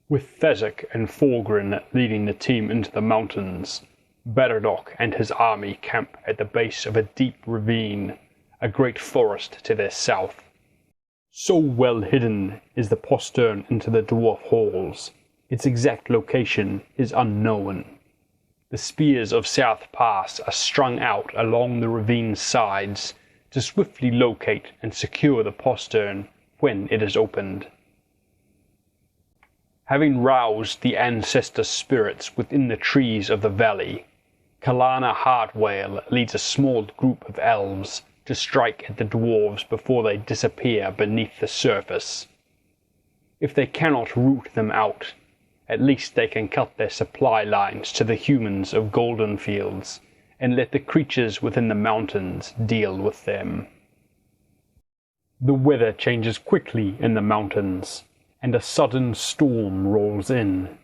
With Thazzik and Forgrin leading the team into the mountains, Baradoc and his army camp at the base of a deep ravine, a great forest to their south. So well hidden is the postern into the dwarf halls, its exact location is unknown. The spears of South Pass are strung out along the ravine's sides to swiftly locate and secure the postern when it is opened. Having roused the ancestor spirits within the trees of the valley, Kalana Heartwale leads a small group of elves to strike at the dwarves before they disappear beneath the surface. If they cannot root them out, at least they can cut their supply lines to the humans of Golden Fields and let the creatures within the mountains deal with them. The weather changes quickly in the mountains, and a sudden storm rolls in.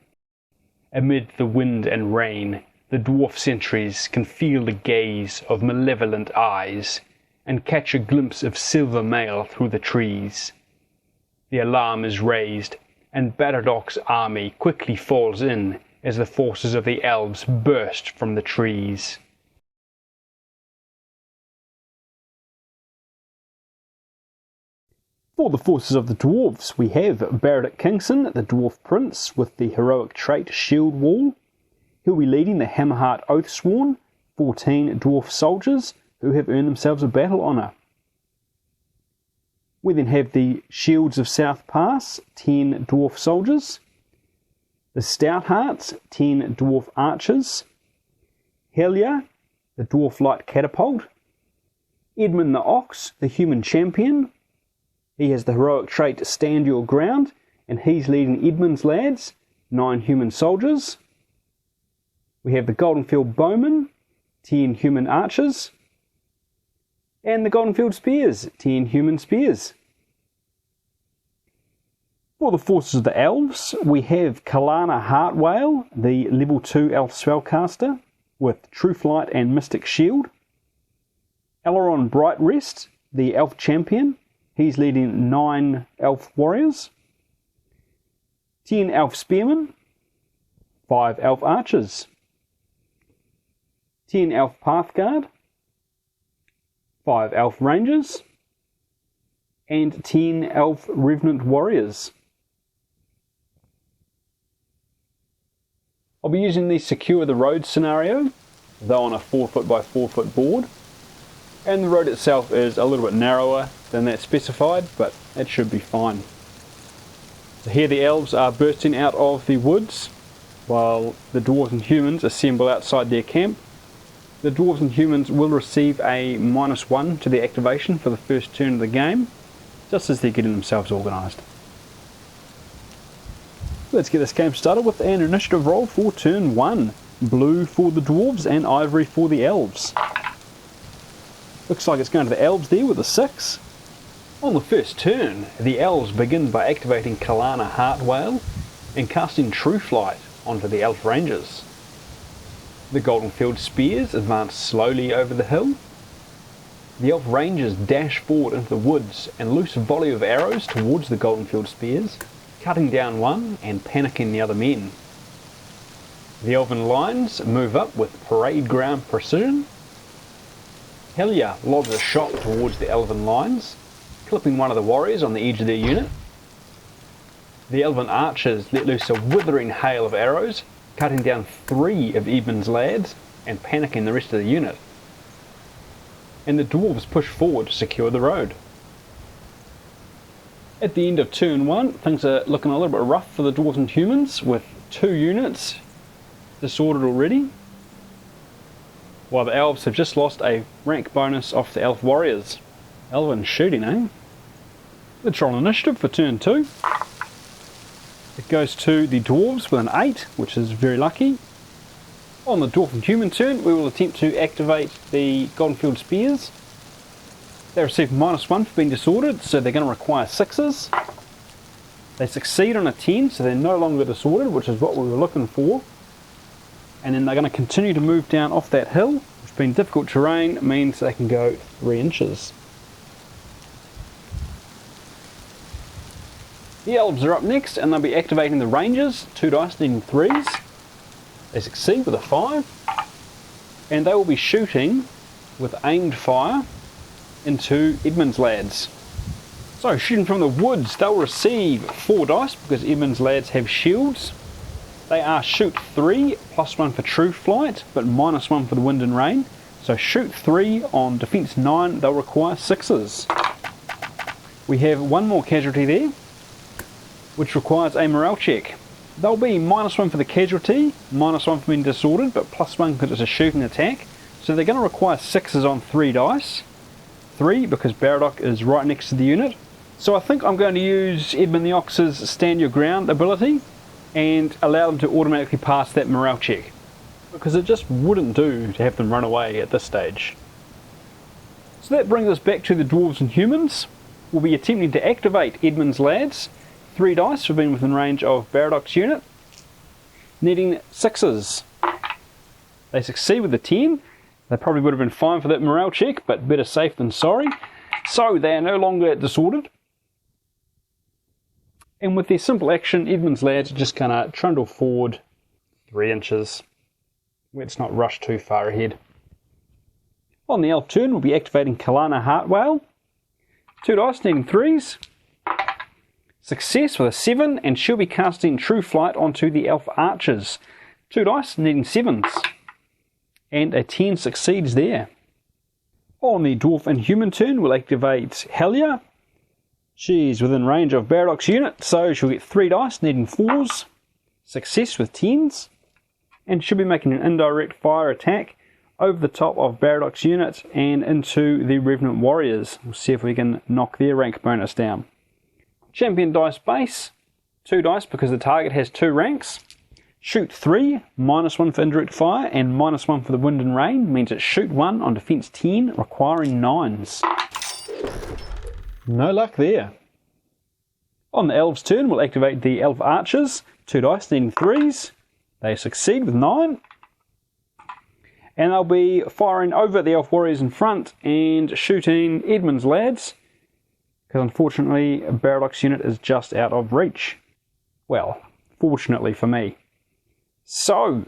Amid the wind and rain, the dwarf sentries can feel the gaze of malevolent eyes and catch a glimpse of silver mail through the trees. The alarm is raised, and Baradoc's army quickly falls in as the forces of the elves burst from the trees. For the forces of the dwarves, we have Baradoc Kingston, the dwarf prince, with the heroic trait Shield Wall. He'll be leading the Hammerheart Oathsworn, 14 dwarf soldiers who have earned themselves a battle honour. We then have the Shields of South Pass, 10 dwarf soldiers. The Stouthearts, 10 dwarf archers. Helia, the dwarf light catapult. Edmund the Ox, the human champion. He has the heroic trait Stand Your Ground, and he's leading Edmund's lads, 9 human soldiers. We have the Goldenfield Bowmen, 10 human archers. And the Goldenfield Spears, 10 human spears. For the forces of the elves, we have Kalana Heartwale, the level 2 elf spellcaster, with Truthlight and Mystic Shield. Aileron Brightrest, the elf champion, he's leading 9 elf warriors. 10 elf spearmen, 5 elf archers. 10 elf pathguard, 5 elf rangers, and 10 elf revenant warriors. I'll be using the secure the road scenario, though on a 4-foot by 4-foot board, and the road itself is a little bit narrower than that specified, but it should be fine. So here the elves are bursting out of the woods, while the dwarves and humans assemble outside their camp. The dwarves and humans will receive a -1 to their activation for the first turn of the game, just as they're getting themselves organised. Let's get this game started with an initiative roll for turn 1. Blue for the dwarves and ivory for the elves. Looks like it's going to the elves there with a 6. On the first turn, the elves begin by activating Kalana Heartwale and casting Truthlight onto the elf rangers. The Goldenfield Spears advance slowly over the hill. The elf rangers dash forward into the woods and loose a volley of arrows towards the Goldenfield Spears, cutting down one and panicking the other men. The elven lines move up with parade ground precision. Helia lodges a shot towards the elven lines, clipping one of the warriors on the edge of their unit. The elven archers let loose a withering hail of arrows, cutting down 3 of Edmund's lads and panicking the rest of the unit. And the dwarves push forward to secure the road. At the end of turn 1, things are looking a little bit rough for the dwarves and humans, with 2 units disordered already, while the elves have just lost a rank bonus off the elf warriors. Elven shooting, eh? Let's roll initiative for turn 2. It goes to the dwarves with an 8, which is very lucky. On the dwarf and human turn, we will attempt to activate the Goldenfield Spears. They receive -1 for being disordered, so they're going to require 6s. They succeed on a 10, so they're no longer disordered, which is what we were looking for. And then they're going to continue to move down off that hill, which being difficult terrain means they can go 3 inches. The elves are up next, and they'll be activating the rangers, 2 dice needing 3s. They succeed with a 5, and they will be shooting with aimed fire into Edmund's lads. So shooting from the woods, they'll receive 4 dice because Edmund's lads have shields. They are shoot 3, +1 for true flight, but -1 for the wind and rain. So shoot 3 on defense 9, they'll require 6s. We have one more casualty there, which requires a morale check. They'll be -1 for the casualty, -1 for being disordered, but +1 because it's a shooting attack. So they're going to require 6s on 3 dice. 3 because Baradoc is right next to the unit. So I think I'm going to use Edmund the Ox's Stand Your Ground ability and allow them to automatically pass that morale check, because it just wouldn't do to have them run away at this stage. So that brings us back to the Dwarves and Humans. We'll be attempting to activate Edmund's lads. 3 dice for being within range of Baradoc's unit, needing 6s. They succeed with a 10. They probably would have been fine for that morale check, but better safe than sorry. So they are no longer disordered. And with their simple action, Edmund's lads are just going to trundle forward 3 inches. Let's not rush too far ahead. On the elf turn, we'll be activating Kalana Heartwale. 2 dice needing 3s. Success with a 7, and she'll be casting True Flight onto the elf archers. 2 dice needing 7s. And a 10 succeeds there. On the dwarf and human turn, we'll activate Helia. She's within range of Baradoc's unit, so she'll get 3 dice needing 4s. Success with 10s. And she'll be making an indirect fire attack over the top of Baradoc's unit and into the Revenant Warriors. We'll see if we can knock their rank bonus down. Champion dice base, 2 dice because the target has 2 ranks. Shoot 3, -1 for indirect fire and -1 for the wind and rain, means it's shoot 1 on defense 10, requiring 9s. No luck there. On the elves' turn, we'll activate the elf archers, 2 dice needing 3s. They succeed with 9. And they'll be firing over the elf warriors in front and shooting Edmund's lads, because unfortunately Baradoc's unit is just out of reach. Well, fortunately for me. So,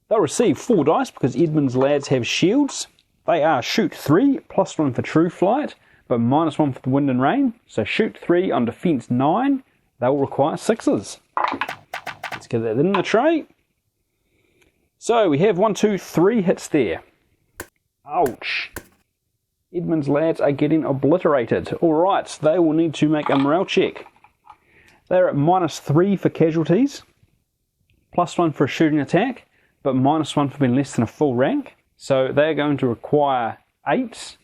they'll receive 4 dice because Edmund's lads have shields. They are shoot 3, +1 for true flight, but -1 for the wind and rain. So shoot 3 on defense 9, they will require 6s. Let's get that in the tray. So we have 1, 2, 3 hits there. Ouch. Edmund's lads are getting obliterated. Alright, they will need to make a morale check. They're at -3 for casualties, +1 for a shooting attack, but -1 for being less than a full rank. So they're going to require 8s.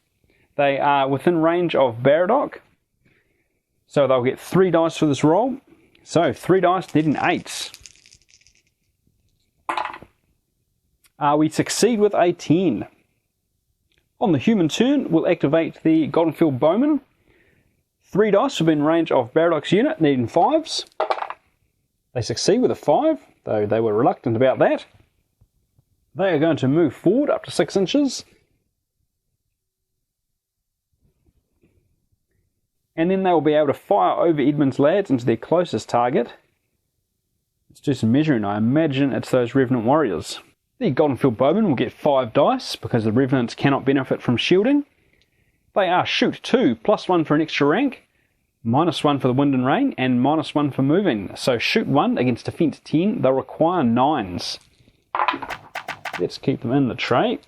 They are within range of Baradoc, so they'll get 3 dice for this roll. So 3 dice needing 8s. We succeed with a 10. On the human turn, we'll activate the Goldenfield Bowman. 3 dice have been in range of Baradoc's unit, needing 5s. They succeed with a 5, though they were reluctant about that. They are going to move forward up to 6 inches. And then they will be able to fire over Edmund's lads into their closest target. Let's do some measuring. I imagine it's those Revenant Warriors. The Goldenfield Bowman will get 5 dice because the Revenants cannot benefit from shielding. They are shoot 2, +1 for an extra rank, -1 for the wind and rain, and -1 for moving. So shoot 1 against defense 10, they'll require 9s. Let's keep them in the tray.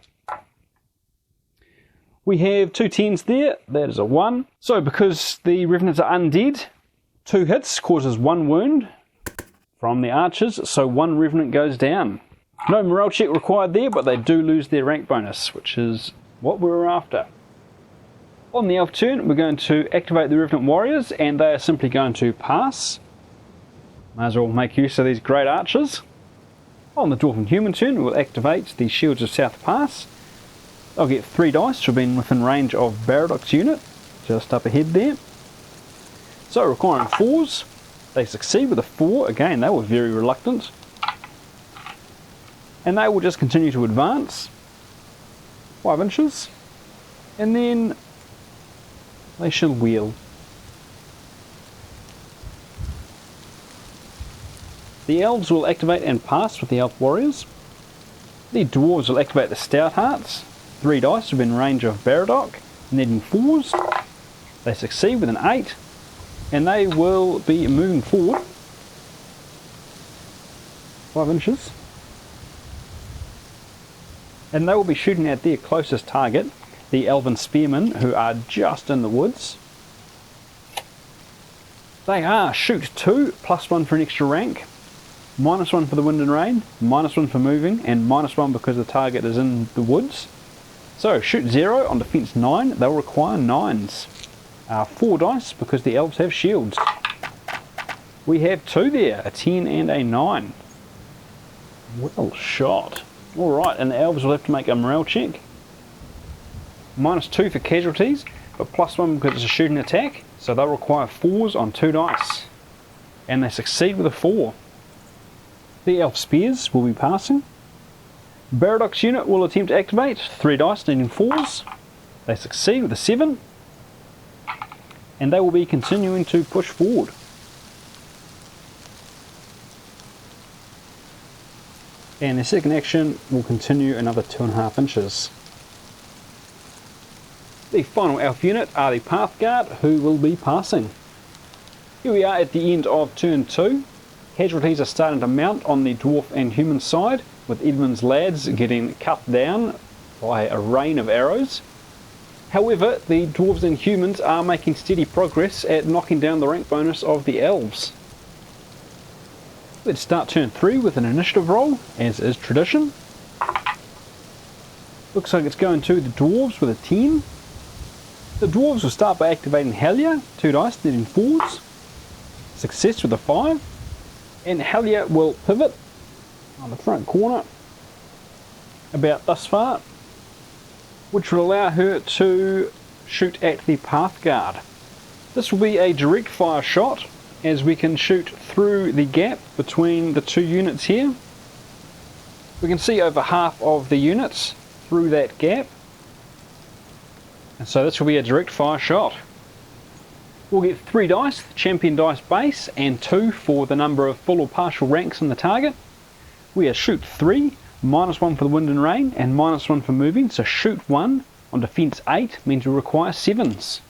We have 2 10s there, that is a 1. So because the Revenants are undead, 2 hits causes 1 wound from the archers, so 1 Revenant goes down. No morale check required there, but they do lose their rank bonus, which is what we were after. On the elf turn, we're going to activate the Revenant Warriors, and they are simply going to pass. Might as well make use of these great archers. On the dwarf and human turn, we'll activate the Shields of South Pass. They'll get 3 dice for being within range of Baradoc's unit, just up ahead there. So requiring 4s, they succeed with a 4. Again, they were very reluctant. And they will just continue to advance 5 inches, and then they shall wheel. The elves will activate and pass with the elf warriors. The dwarves will activate the stout hearts. 3 dice within range of Baradoc, needing 4s. They succeed with an 8, and they will be moving forward 5 inches. And they will be shooting at their closest target, the elven spearmen, who are just in the woods. They are shoot 2, +1 for an extra rank, -1 for the wind and rain, -1 for moving, and -1 because the target is in the woods. So shoot 0 on defense 9, they'll require 9s. 4 dice because the elves have shields. We have 2 there, a 10 and a 9. Well shot. Alright, and the elves will have to make a morale check. -2 for casualties, but +1 because it's a shooting attack, so they'll require 4s on 2 dice. And they succeed with a 4. The elf spears will be passing. Baradoc's unit will attempt to activate, 3 dice needing 4s. They succeed with a 7. And they will be continuing to push forward. And the second action will continue another 2.5 inches. The final elf unit are the Path Guard, who will be passing. Here we are at the end of turn 2. Casualties are starting to mount on the dwarf and human side, with Edmund's lads getting cut down by a rain of arrows. However, the dwarves and humans are making steady progress at knocking down the rank bonus of the elves. Let's start turn 3 with an initiative roll, as is tradition. Looks like it's going to the dwarves with a 10. The dwarves will start by activating Hellier, 2 dice needing 4s. Success with a 5. And Hellier will pivot on the front corner, about thus far, which will allow her to shoot at the Path Guard. This will be a direct fire shot, as we can shoot through the gap between the 2 units here. We can see over half of the units through that gap, and so this will be a direct fire shot. We'll get 3 dice, the champion dice base, and 2 for the number of full or partial ranks in the target. We are shoot 3, -1 for the wind and rain, and -1 for moving, so shoot 1 on defense 8 means we require 7s.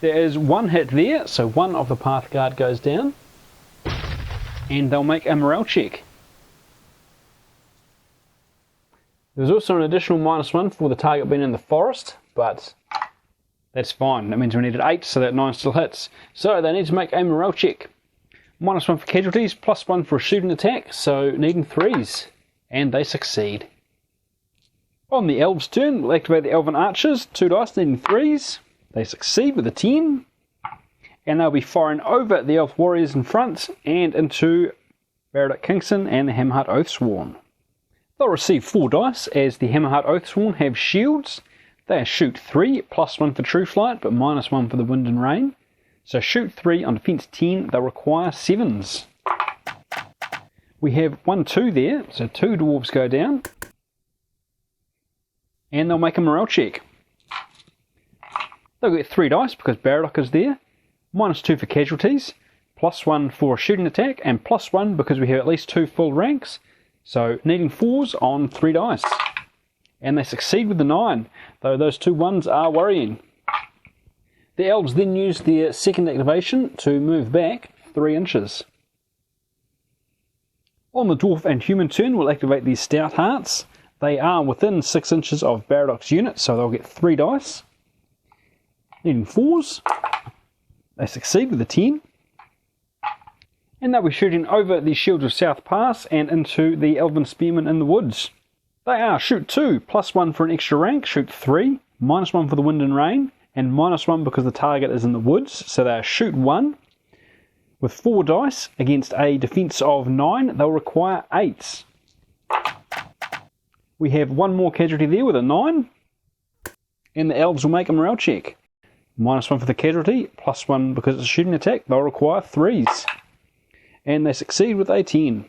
There is 1 hit there, so 1 of the Path Guard goes down, and they'll make a morale check. There's also an additional -1 for the target being in the forest, but that's fine. That means we needed 8, so that 9 still hits. So they need to make a morale check. -1 for casualties, +1 for a shooting attack, so needing 3s, and they succeed. On the elves' turn, we'll activate the elven archers, 2 dice needing 3s. They succeed with a 10, and they'll be firing over the elf warriors in front and into Baradoc Kingston and the Hammerheart Oathsworn. They'll receive 4 dice as the Hammerheart Oathsworn have shields. They shoot 3, +1 for true flight, but -1 for the wind and rain. So shoot 3 on defense 10, they'll require 7s. We have 1, 2 there, so 2 dwarves go down. And they'll make a morale check. They'll get 3 dice because Baradoc is there. -2 for casualties, +1 for a shooting attack, and +1 because we have at least 2 full ranks. So needing 4s on 3 dice. And they succeed with the 9, though those 2 1s are worrying. The elves then use their second activation to move back 3 inches. On the dwarf and human turn, we'll activate these stout hearts. They are within 6 inches of Baradoc's unit, so they'll get 3 dice. Needing 4s. They succeed with a 10. And they'll be shooting over the shields of South Pass and into the elven spearmen in the woods. They are shoot 2, +1 for an extra rank, shoot 3, -1 for the wind and rain, and -1 because the target is in the woods, so they are shoot 1. With 4 dice against a defense of 9, they'll require 8s. We have 1 more casualty there with a 9, and the elves will make a morale check. -1 for the casualty, +1 because it's a shooting attack, they'll require 3s. And they succeed with a 10.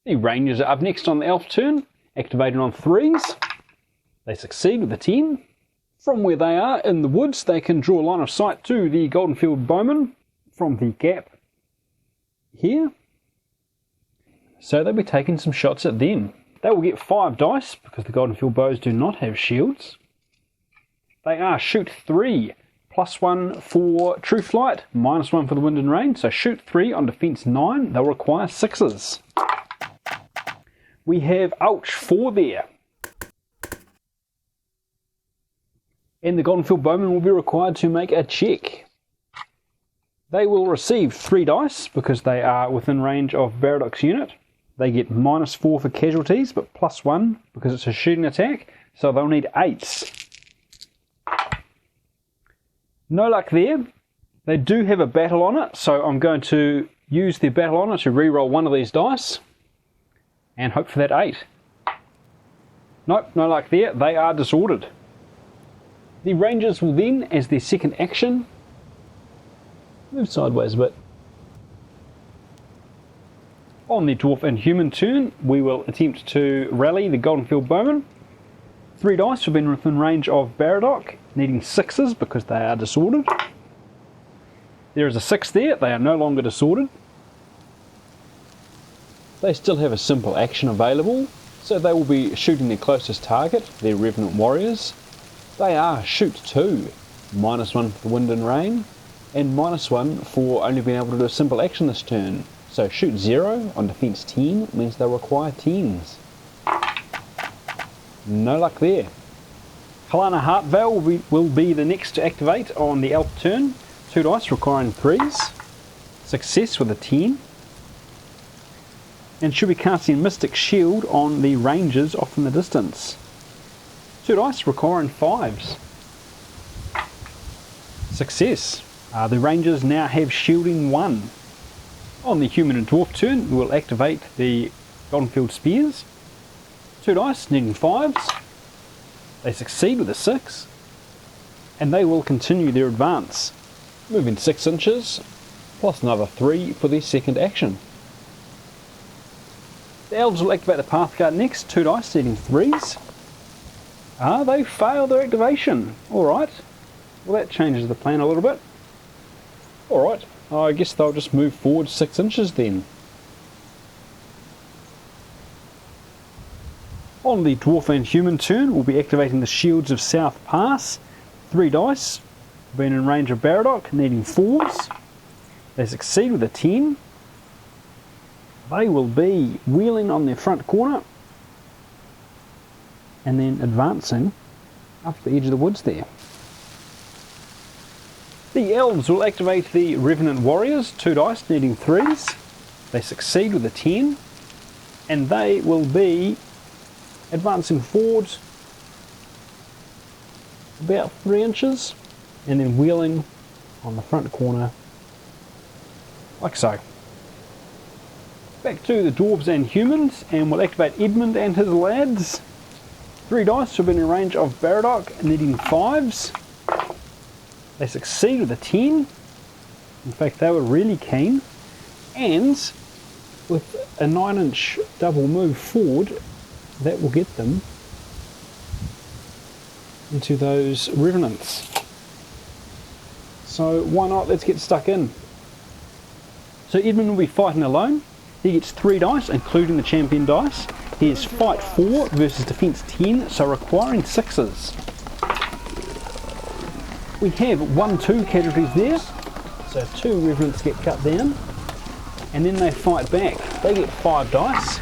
The rangers are up next on the elf turn, activating on 3s. They succeed with a 10. From where they are in the woods, they can draw line of sight to the Goldenfield bowmen from the gap here. So they'll be taking some shots at them. They will get 5 dice because the golden field bows do not have shields. They are shoot 3, +1 for true flight, -1 for the wind and rain. So shoot 3 on defense 9. They'll require 6s. We have ouch 4 there. And the golden field bowmen will be required to make a check. They will receive 3 dice because they are within range of Baradoc's unit. They get -4 for casualties, but +1 because it's a shooting attack, so they'll need 8s. No luck there. They do have a battle on it, so I'm going to use their battle on it to re-roll one of these dice and hope for that 8. Nope, no luck there. They are disordered. The Rangers will then, as their second action, move sideways a bit. On the Dwarf and Human turn, we will attempt to rally the Golden Field Bowmen. 3 dice have been within range of Baradoc, needing 6s because they are disordered. There is a 6 there, they are no longer disordered. They still have a simple action available, so they will be shooting their closest target, their Revenant Warriors. They are shoot 2, -1 for the wind and rain, and -1 for only being able to do a simple action this turn. So shoot 0 on defense 10 means they'll require 10s. No luck there. Helana Heartvale will be the next to activate on the elf turn. 2 dice requiring 3s. Success with a 10. And should be casting Mystic Shield on the Rangers off in the distance. 2 dice requiring 5s. Success. The Rangers now have shielding 1. On the Human and Dwarf turn, we will activate the Golden Field Spears. 2 dice, needing 5s. They succeed with a 6. And they will continue their advance, moving 6 inches, plus another 3 for their second action. The Elves will activate the Path Guard next, 2 dice, needing 3s. They fail their activation. Alright. Well, that changes the plan a little bit. Alright. I guess they'll just move forward 6 inches then. On the Dwarf and Human turn, we'll be activating the Shields of South Pass. 3 dice, being in range of Baradoc, needing 4s. They succeed with a 10. They will be wheeling on their front corner and then advancing up the edge of the woods there. The Elves will activate the Revenant Warriors, 2 dice, needing 3s. They succeed with a 10, and they will be advancing forward about 3 inches and then wheeling on the front corner like so. Back to the Dwarves and Humans, and we'll activate Edmund and his lads. 3 dice have been in range of Baradoc, needing 5s. They succeed with a 10. In fact, they were really keen. And with a 9-inch double move forward, that will get them into those Revenants. So why not? Let's get stuck in. So Edmund will be fighting alone. He gets 3 dice, including the champion dice. He is fight 4 versus defense 10, so requiring 6s. We have 1-2 casualties there, so 2 Revenants get cut down, and then they fight back. They get 5 dice.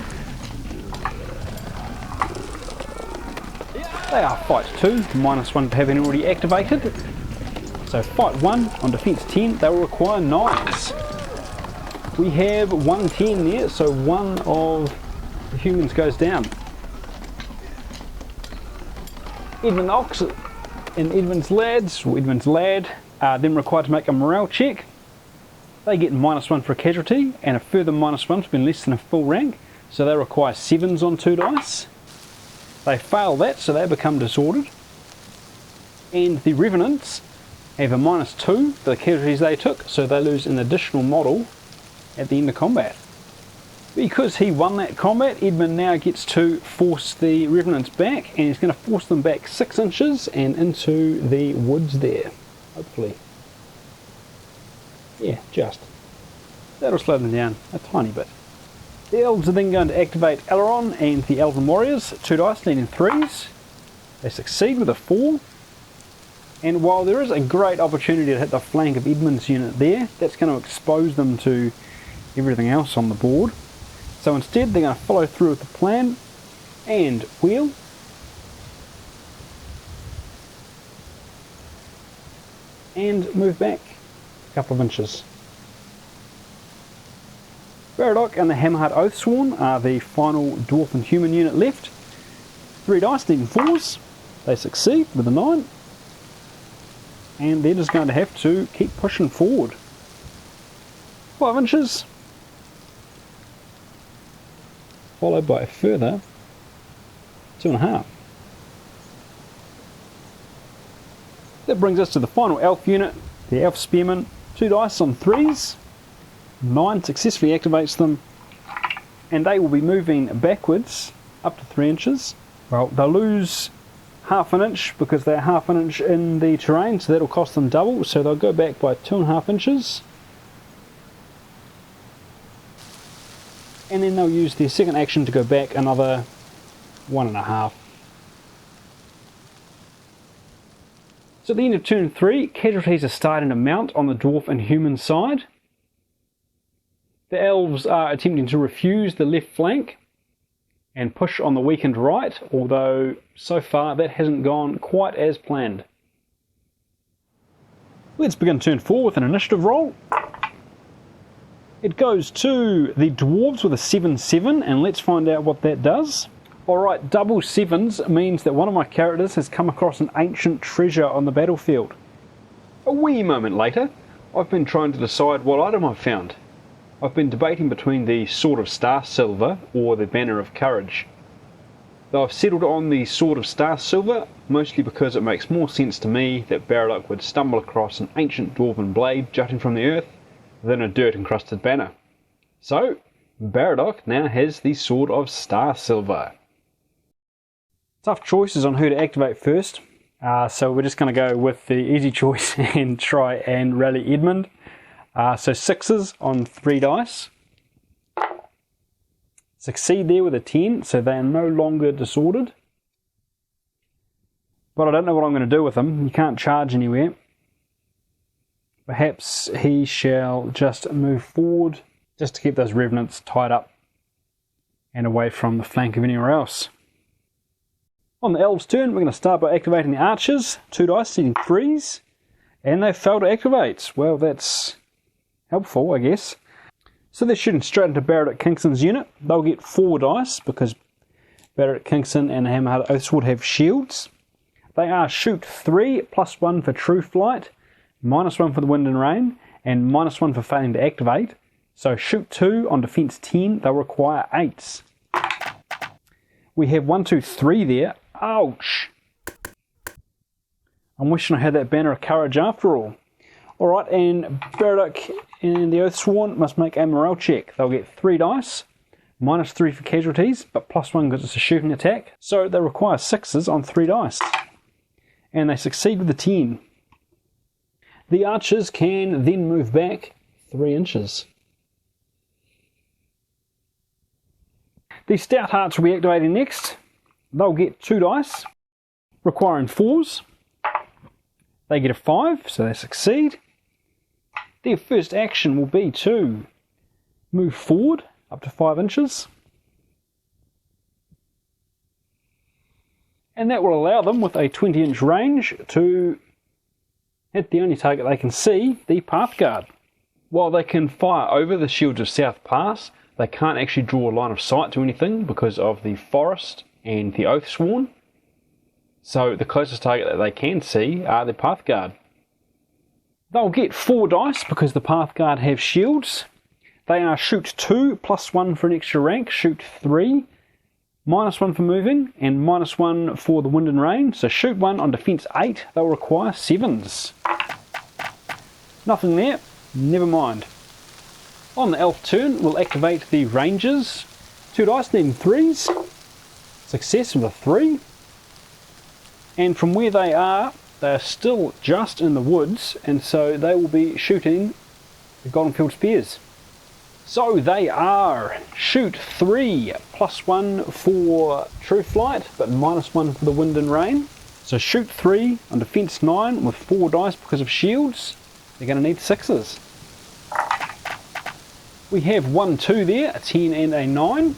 They are fight 2, -1 for having already activated. So fight 1 on defense 10, they will require 9s. We have 1-10 there, so one of the Humans goes down. Edmund Ox and Edmund's lads, or Edmund's lad, are then required to make a morale check. They get -1 for a casualty and a further -1 for being less than a full rank, so they require 7s on 2 dice. They fail that, so they become disordered. And the Revenants have a -2 for the casualties they took, so they lose an additional model at the end of combat. Because he won that combat, Edmund now gets to force the Revenants back, and he's going to force them back 6 inches and into the woods there, hopefully. Yeah, just. That'll slow them down a tiny bit. The elves are then going to activate Aileron and the Elven Warriors. 2 dice, needing 3s. They succeed with a 4. And while there is a great opportunity to hit the flank of Edmund's unit there, that's going to expose them to everything else on the board. So instead they're going to follow through with the plan and wheel. And move back a couple of inches. Baradoc and the Hammerheart Oathsworn are the final dwarf and human unit left. 3 dice, needing 4s. They succeed with a 9. And they're just going to have to keep pushing forward. 5 inches. Followed by a further 2.5. That brings us to the final elf unit, the Elf Spearmen. 2 dice on 3s. 9 successfully activates them, and they will be moving backwards up to 3 inches. Well, they'll lose half an inch because they're half an inch in the terrain, so that'll cost them double, so they'll go back by 2.5 inches. And then they'll use their second action to go back another 1.5. So at the end of turn 3, casualties are starting to mount on the dwarf and human side. The elves are attempting to refuse the left flank and push on the weakened right, although so far that hasn't gone quite as planned. Let's begin turn 4 with an initiative roll. It goes to the dwarves with a 7-7, and let's find out what that does. Alright, double 7s means that one of my characters has come across an ancient treasure on the battlefield. A wee moment later, I've been trying to decide what item I've found. I've been debating between the Sword of Star Silver or the Banner of Courage. Though I've settled on the Sword of Star Silver, mostly because it makes more sense to me that Baradoc would stumble across an ancient dwarven blade jutting from the earth than a dirt-encrusted banner. So, Baradoc now has the Sword of Star Silver. Tough choices on who to activate first, so we're just going to go with the easy choice and try and rally Edmund. So 6s on 3 dice. Succeed there with a 10, so they are no longer disordered. But I don't know what I'm going to do with them. You can't charge anywhere. Perhaps he shall just move forward, just to keep those revenants tied up and away from the flank of anywhere else. On the elves' turn, we're going to start by activating the archers. 2 dice, needing 3s. And they fail to activate. Well, that's helpful, I guess. So they're shooting straight into Baradoc Kingston's unit. They'll get 4 dice because Baradoc Kingston and the Hammerheart Oathsword have shields. They are shoot 3, +1 for true flight, -1 for the wind and rain, and -1 for failing to activate. So shoot 2 on defense 10, they'll require 8s. We have 1, 2, 3 there. Ouch! I'm wishing I had that Banner of Courage after all. Alright, and Baradoc and the Oathsworn must make a morale check. They'll get 3 dice, -3 for casualties, but +1 because it's a shooting attack. So they require 6s on 3 dice. And they succeed with a 10. The archers can then move back 3 inches. The Stout Hearts will be activating next. They'll get 2 dice, requiring 4s. They get a 5, so they succeed. Their first action will be to move forward up to 5 inches. And that will allow them, with a 20-inch range, to hit the only target they can see, the Pathguard. While they can fire over the Shields of South Pass, they can't actually draw a line of sight to anything because of the forest and the Oathsworn. So the closest target that they can see are the Pathguard. They'll get 4 dice because the Pathguard have shields. They are shoot 2, +1 for an extra rank, shoot 3, -1 for moving, and -1 for the wind and rain. So shoot 1 on defense 8, they'll require 7s. Nothing there, never mind. On the elf turn, we'll activate the Rangers. 2 dice, needing 3s. Success with a 3. And from where they are still just in the woods, and so they will be shooting the Goldenfield Spears. So they are shoot 3, +1 for true flight, but -1 for the wind and rain. So shoot 3 on defense 9 with 4 dice because of shields. They're going to need 6s. We have 1, 2 there, a 10 and a 9.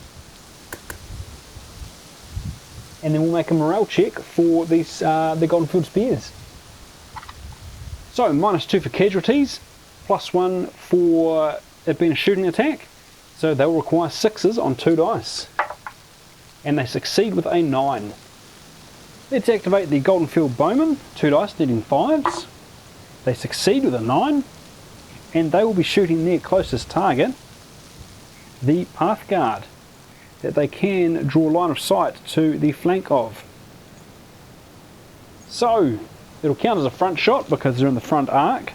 And then we'll make a morale check for these the Goldenfield Spears. So -2 for casualties, +1 for it being a shooting attack. So they will require 6s on 2 dice. And they succeed with a 9. Let's activate the Goldenfield Bowmen, 2 dice needing 5s. They succeed with a 9. And they will be shooting their closest target, the Path Guard, that they can draw line of sight to the flank of. So it'll count as a front shot because they're in the front arc.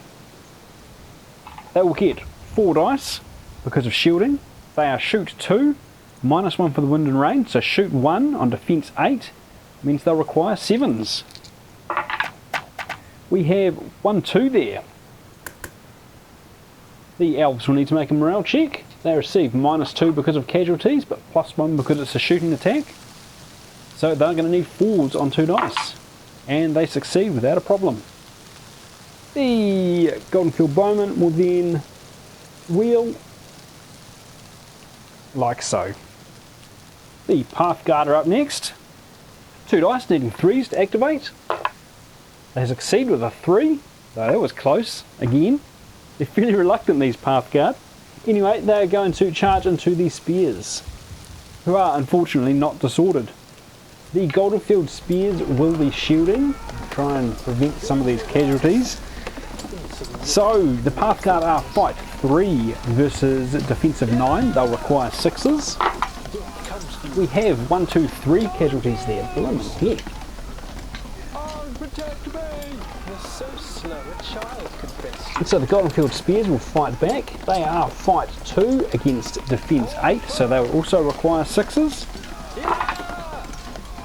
They will get 4 dice because of shielding. They are shoot 2, -1 for the wind and rain, so shoot 1 on defense 8 means they'll require 7s. We have 1, 2 there. The elves will need to make a morale check. They receive -2 because of casualties, but +1 because it's a shooting attack. So they're going to need 4s on 2 dice. And they succeed without a problem. The Goldenfield Bowmen will then wheel like so. The Path Guard are up next. 2 dice needing 3s to activate. They succeed with a 3. So that was close again. They're fairly reluctant, these Path Guard. Anyway, they are going to charge into the Spears, who are unfortunately not disordered. The Goldenfield Spears will be shielding, try and prevent some of these casualties. So the Path Guard are fight 3 versus defensive 9. They'll require 6s. We have 1, 2, 3 casualties there. Blooming heck. So the Goldenfield Spears will fight back. They are fight 2 against defense 8, so they will also require 6s.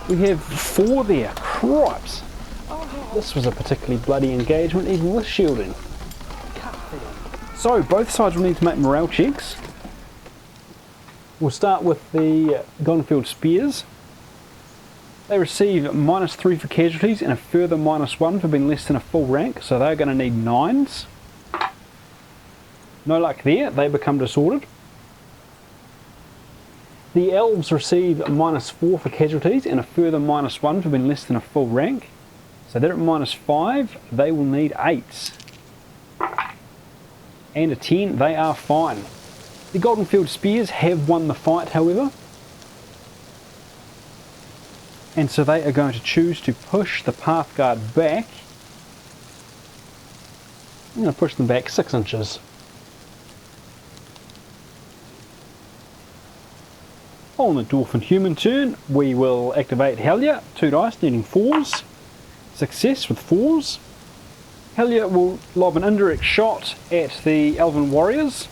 We have 4 there. Cripes. This was a particularly bloody engagement, even with shielding. So both sides will need to make morale checks. We'll start with the Goldenfield Spears. They receive -3 for casualties and a further -1 for being less than a full rank, so they're going to need 9s. No luck there, they become disordered. The elves receive -4 for casualties and a further -1 for being less than a full rank. So they're at -5, they will need 8s. And a 10, they are fine. The Goldenfield Spears have won the fight, however. And so they are going to choose to push the Path Guard back. I'm going to push them back 6 inches. On the Dwarf and Human turn, we will activate Hellier, 2 dice needing 4s. Success with 4s. Hellier will lob an indirect shot at the Elven Warriors.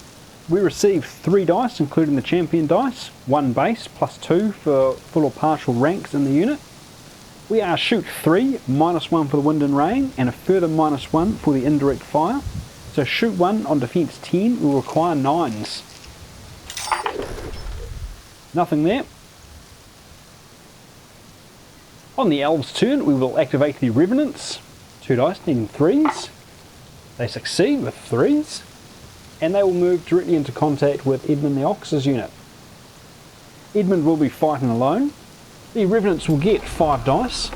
We receive 3 dice, including the champion dice, 1 base, +2 for full or partial ranks in the unit. We are shoot 3, -1 for the wind and rain, and a further -1 for the indirect fire. So shoot 1 on defense 10 will require 9s. Nothing there. On the Elves' turn, we will activate the Revenants, 2 dice needing 3s. They succeed with 3s. And they will move directly into contact with Edmund the Ox's unit. Edmund will be fighting alone. The Revenants will get 5 dice.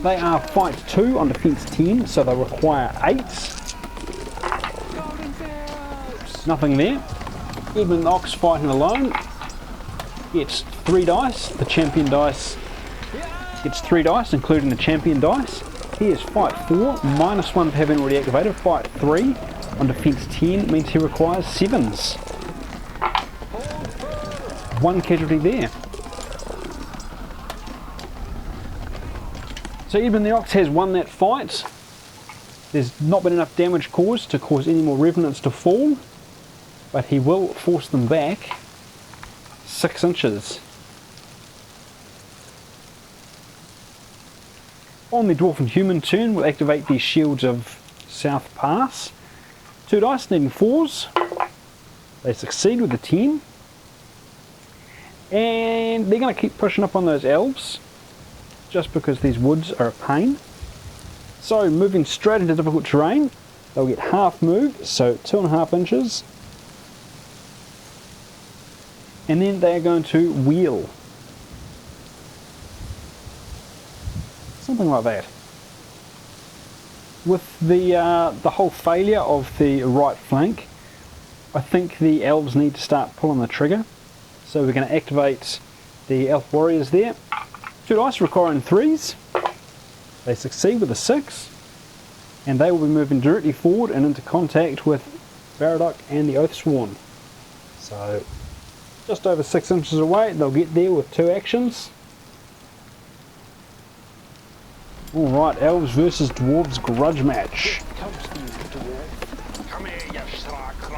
They are fight 2 on defense 10, so they require 8s. Nothing there. Edmund the Ox fighting alone gets 3 dice. The champion dice gets 3 dice, including the champion dice. He is fight 4, -1 for having already activated. Fight 3 on defense 10 means he requires 7s. 1 casualty there. So Edmund the Ox has won that fight. There's not been enough damage caused to cause any more Revenants to fall, but he will force them back 6 inches. On the Dwarf and Human turn, we'll activate the Shields of South Pass. 2 dice needing 4s. They succeed with a 10. And they're going to keep pushing up on those elves, just because these woods are a pain. So moving straight into difficult terrain, they'll get half move, so 2.5 inches. And then they are going to wheel. Something like that. With the whole failure of the right flank, I think the elves need to start pulling the trigger. So we're going to activate the elf warriors there. 2 dice requiring 3s. They succeed with a 6. And they will be moving directly forward and into contact with Baradoc and the Oathsworn. So just over 6 inches away, they'll get there with 2 actions. Alright, elves versus dwarves grudge match.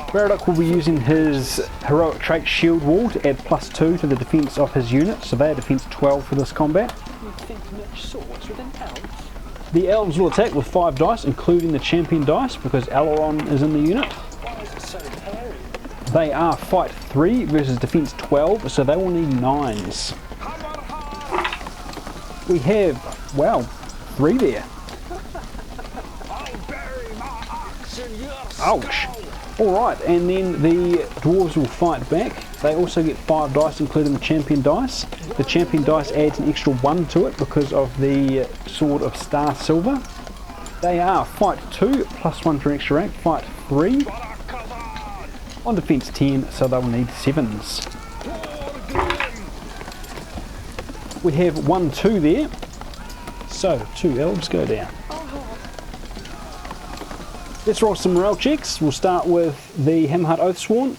Baradoc will be using his heroic trait Shield Wall to add +2 to the defence of his unit, so they are defence 12 for this combat. The elves will attack with 5 dice, including the champion dice, because Aileron is in the unit. They are fight 3 versus defence 12, so they will need 9s. We have, wow, 3 there. Ouch. Alright, and then the dwarves will fight back. They also get 5 dice, including the champion dice. The champion dice adds an extra 1 to it because of the Sword of Star Silver. They are fight 2, +1 for an extra rank, fight 3. On defence 10, so they will need 7s. We have 1-2 there. So, 2 elves go down. Let's roll some morale checks. We'll start with the Hammerheart Oathsworn.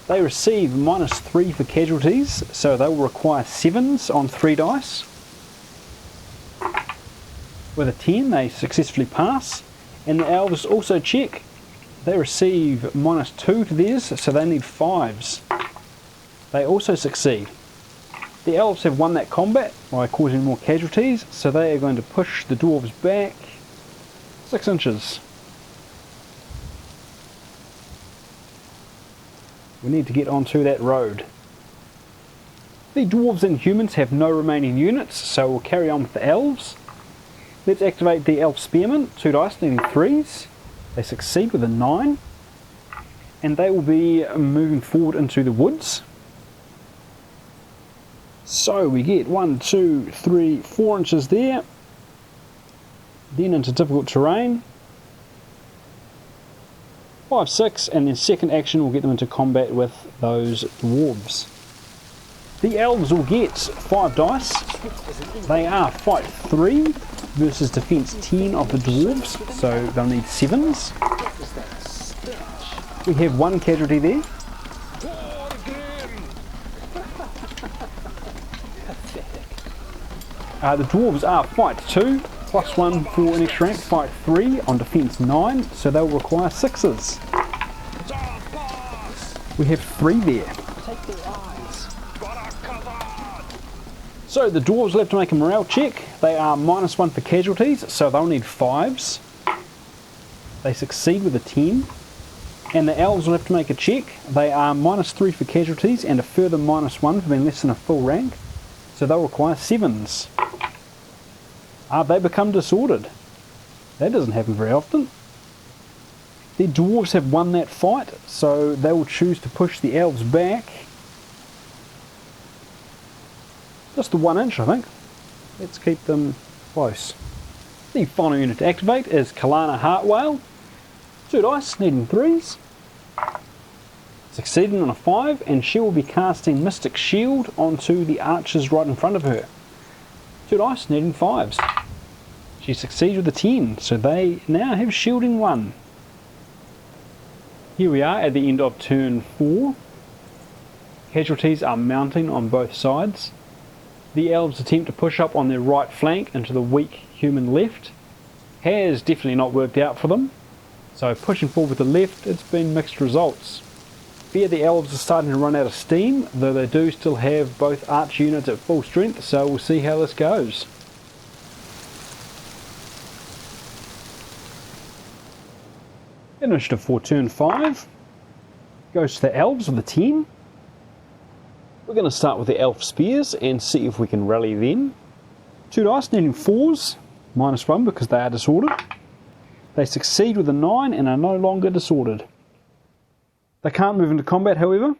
They receive -3 for casualties, so they will require 7s on 3 dice. With a 10, they successfully pass. And the elves also check. They receive -2 to theirs, so they need 5s. They also succeed. The elves have won that combat by causing more casualties, so they are going to push the dwarves back 6 inches. We need to get onto that road. The dwarves and humans have no remaining units, so we'll carry on with the elves. Let's activate the elf spearmen, 2 dice needing 3s. They succeed with a 9. And they will be moving forward into the woods. So we get 1, 2, 3, 4 inches there. Then into difficult terrain. 5, 6, and then second action will get them into combat with those dwarves. The elves will get 5 dice. They are fight 3 versus defense 10 of the dwarves, so they'll need 7s. We have 1 casualty there. The dwarves are fight 2, +1 for an extra rank, fight 3 on defense 9, so they'll require 6s. We have 3 there. So the dwarves will have to make a morale check. They are -1 for casualties, so they'll need 5s. They succeed with a 10. And the elves will have to make a check. They are -3 for casualties and a further -1 for being less than a full rank, so they'll require 7s. They become disordered. That doesn't happen very often. The dwarves have won that fight, so they will choose to push the elves back. Just the 1 inch, I think. Let's keep them close. The final unit to activate is Kalana Heartwhale. 2 dice, needing 3s. Succeeding on a 5, and she will be casting Mystic Shield onto the archers right in front of her. 2 dice, needing 5s. She succeeds with a 10, so they now have shielding 1. Here we are at the end of turn 4. Casualties are mounting on both sides. The elves attempt to push up on their right flank into the weak human left. Has definitely not worked out for them. So pushing forward with the left, it's been mixed results. Fear the elves are starting to run out of steam, though they do still have both arch units at full strength, so we'll see how this goes. Initiative for turn 5. Goes to the elves with a 10. We're going to start with the elf spears and see if we can rally them. 2 dice, needing 4s, -1 because they are disordered. They succeed with a 9 and are no longer disordered. They can't move into combat, however.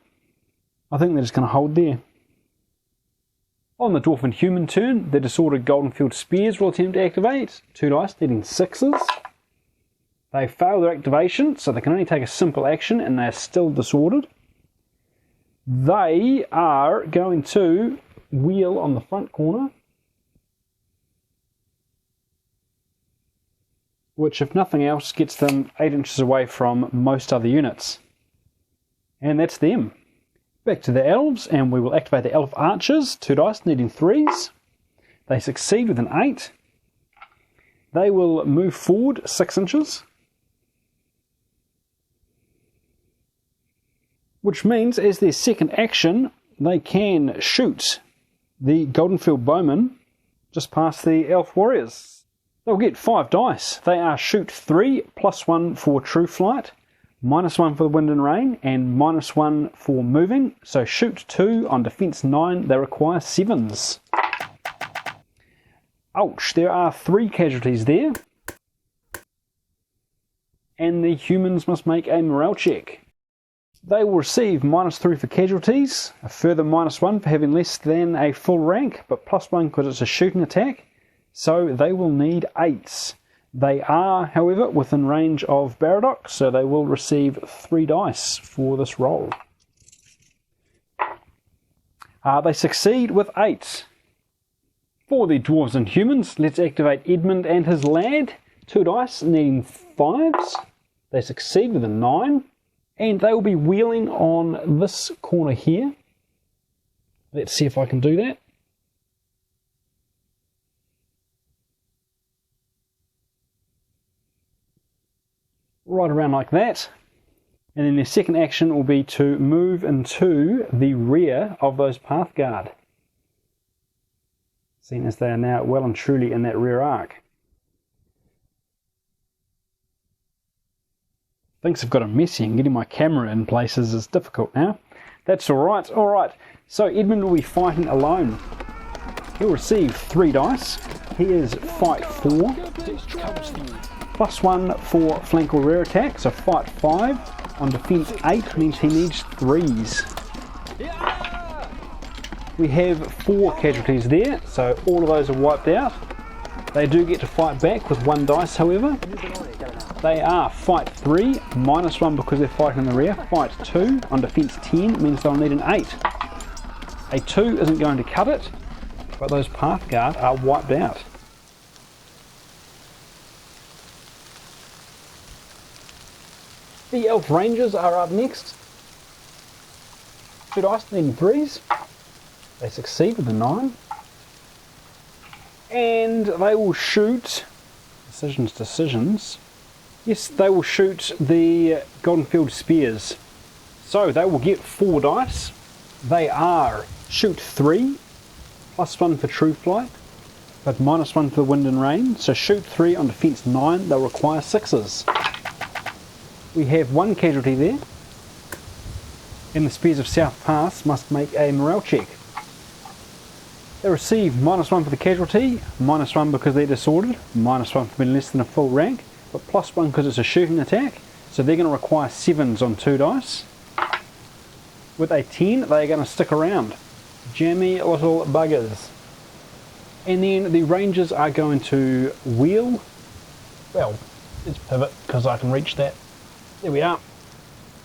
I think they're just going to hold there. On the dwarf and human turn, the disordered Goldenfield spears will attempt to activate. 2 dice, needing 6s. They fail their activation, so they can only take a simple action and they are still disordered. They are going to wheel on the front corner, which, if nothing else, gets them 8 inches away from most other units. And that's them. Back to the elves, and we will activate the elf archers. 2 dice, needing 3s. They succeed with an 8. They will move forward 6 inches. Which means, as their second action, they can shoot the Goldenfield bowmen just past the elf warriors. They'll get 5 dice. They are shoot 3, +1 for true flight, -1 for the wind and rain, and -1 for moving. So shoot 2 on defense 9. They require 7s. Ouch, there are 3 casualties there. And the humans must make a morale check. They will receive -3 for casualties, a further -1 for having less than a full rank, but +1 because it's a shooting attack, so they will need 8s. They are, however, within range of Baradoc, so they will receive 3 dice for this roll. They succeed with 8. For the dwarves and humans, let's activate Edmund and his lad. 2 dice, needing 5s. They succeed with a 9. And they will be wheeling on this corner here. Let's see if I can do that. Right around like that. And then their second action will be to move into the rear of those Pathguard, seeing as they are now well and truly in that rear arc. Things have got a messy, and getting my camera in places is difficult now. That's alright, alright. So Edmund will be fighting alone. He'll receive 3 dice. He is fight 4. +1 for flank or rear attack, so fight 5. On defense 8 means he needs 3s. We have 4 casualties there, so all of those are wiped out. They do get to fight back with 1 dice, however. They are fight 3, -1 because they're fighting in the rear. Fight 2, on defense 10, means they'll need an 8. A 2 isn't going to cut it, but those Pathguard are wiped out. The Elf Rangers are up next. 2 dice, needing 3s. They succeed with a 9. And they will shoot... Decisions. Yes, they will shoot the Goldenfield Spears. So they will get 4 dice. They are shoot 3, +1 for true flight, but -1 for the wind and rain. So shoot 3 on defense 9, they'll require 6s. We have 1 casualty there. And the Spears of South Pass must make a morale check. They receive -1 for the casualty, -1 because they're disordered, -1 for being less than a full rank, but +1 because it's a shooting attack, so they're going to require 7s on 2 dice. With a 10, they're going to stick around. Jammy little buggers. And then the Rangers are going to wheel. Well, let's pivot because I can reach that. There we are.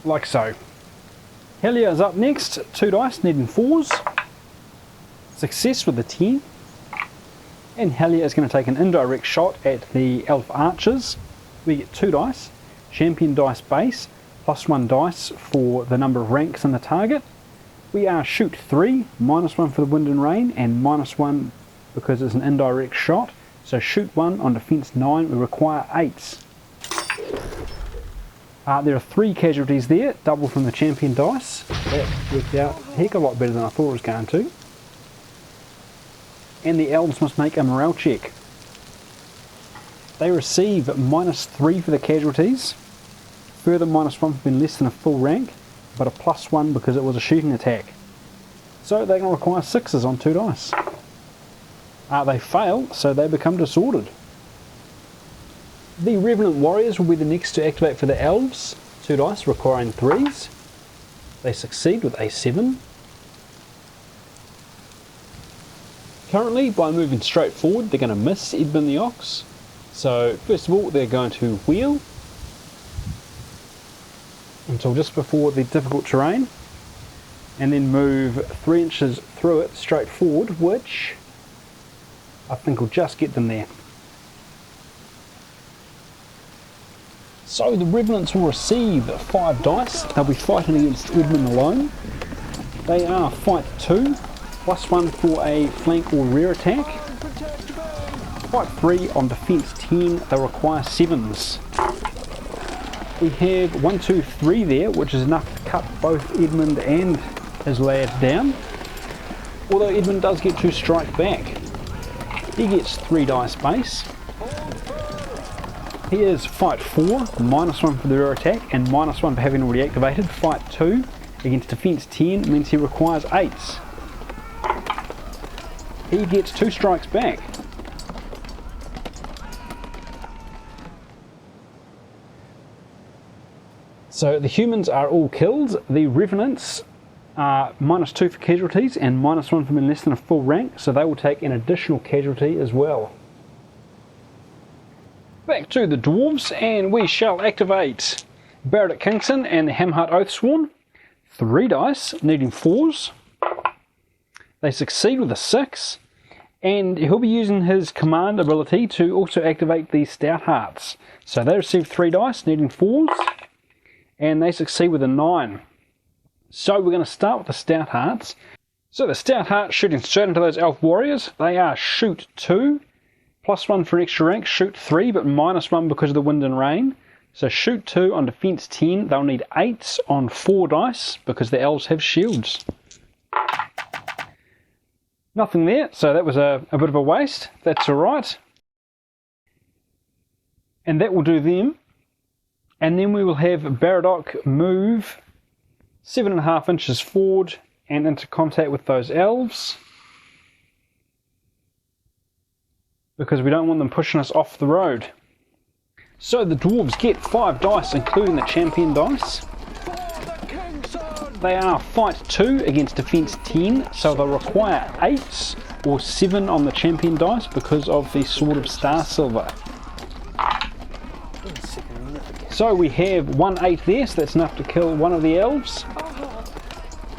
Like so. Hellier is up next. 2 dice, needing 4s. Success with the 10. And Hellier is going to take an indirect shot at the Elf Archers. We get 2 dice. Champion dice base. +1 dice for the number of ranks in the target. We are shoot 3, -1 for the wind and rain, and -1 because it's an indirect shot. So shoot 1 on defense 9, we require 8s. There are 3 casualties there, double from the champion dice. That worked out a heck of a lot better than I thought it was going to. And the elves must make a morale check. They receive -3 for the casualties, further -1 for being less than a full rank, but a +1 because it was a shooting attack. So they're going to require 6s on 2 dice. They fail, so they become disordered. The Revenant Warriors will be the next to activate for the Elves. 2 dice requiring 3s. They succeed with a 7. Currently, by moving straight forward, they're going to miss Edmund the Ox. So first of all, they're going to wheel until just before the difficult terrain, and then move 3 inches through it straight forward, which I think will just get them there. So the Revenants will receive 5 dice. They'll be fighting against Edmund alone. They are fight 2, +1 for a flank or rear attack. Fight 3 on defense 10, they'll require 7s. We have 1, 2, 3 there, which is enough to cut both Edmund and his lad down. Although Edmund does get to strike back. He gets 3 dice base. He is fight 4, -1 for the rear attack and -1 for having already activated. Fight 2 against defense 10 means he requires 8s. He gets 2 strikes back. So the humans are all killed. The Revenants are -2 for casualties and -1 for men less than a full rank, so they will take an additional casualty as well. Back to the Dwarves, and we shall activate Barrett Kingston and the Hamheart Oathsworn. 3 dice, needing 4s. They succeed with a 6, and he'll be using his command ability to also activate the Stouthearts. So they receive 3 dice, needing 4s, and they succeed with a 9. So we're going to start with the Stouthearts. So the Stouthearts shooting straight into those Elf Warriors. They are shoot 2, +1 for an extra rank, shoot 3, but -1 because of the wind and rain. So shoot 2 on defense 10, they'll need 8s on 4 dice because the elves have shields. Nothing there, so that was a bit of a waste. That's alright. And that will do them. And then we will have Baradoc move 7.5 inches forward and into contact with those elves, because we don't want them pushing us off the road. So the Dwarves get 5 dice, including the champion dice. They are fight 2 against defense 10, so they'll require 8s or 7 on the champion dice because of the Sword of Star Silver. So we have 1 8 there, so that's enough to kill one of the elves.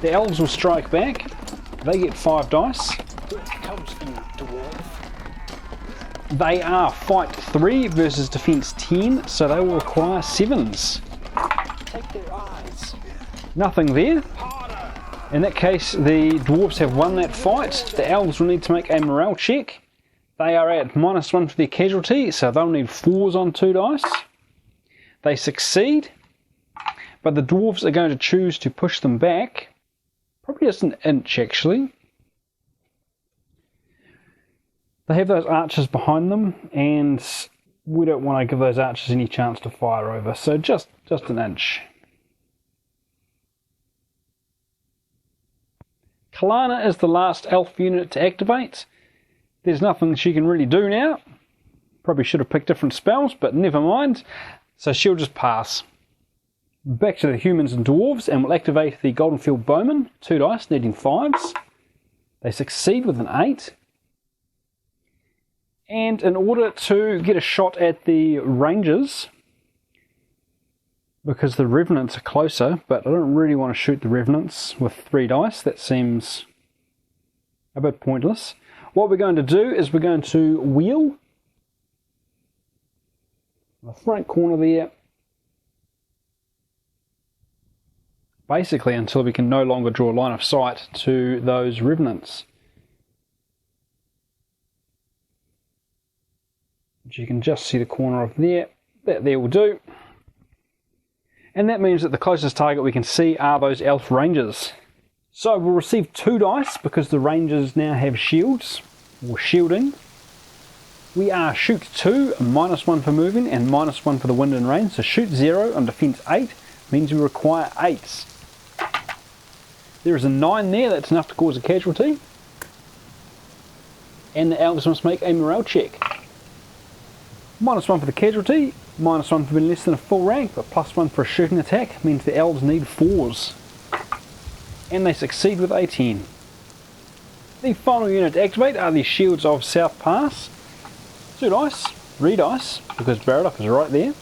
The elves will strike back. They get 5 dice. They are fight 3 versus defense 10, so they will require 7s. Take their eyes. Nothing there. In that case, the Dwarves have won that fight. The elves will need to make a morale check. They are at -1 for their casualty, so they'll need 4s on 2 dice. They succeed, but the Dwarves are going to choose to push them back. Probably just an inch, actually. They have those archers behind them, and we don't want to give those archers any chance to fire over, so just an inch. Kalana is the last elf unit to activate. There's nothing she can really do now. Probably should have picked different spells, but never mind. So she'll just pass. Back to the humans and dwarves, and we'll activate the Goldenfield Bowmen. 2 dice, needing 5s. They succeed with an 8. And in order to get a shot at the Rangers, because the Revenants are closer, but I don't really want to shoot the Revenants with 3 dice, that seems a bit pointless. What we're going to do is we're going to wheel the front corner there, basically until we can no longer draw a line of sight to those Revenants. You can just see the corner of there. That there will do. And that means that the closest target we can see are those Elf Rangers. So we'll receive 2 dice because the Rangers now have shields, or shielding. We are shoot 2, -1 for moving and -1 for the wind and rain. So shoot 0 on defense 8 means we require 8s. There is a 9 there, that's enough to cause a casualty. And the elves must make a morale check. -1 for the casualty, -1 for being less than a full rank, but +1 for a shooting attack means the elves need 4s. And they succeed with a 10. The final unit to activate are the Shields of South Pass. 2 dice, 3 dice, because Baradoc is right there.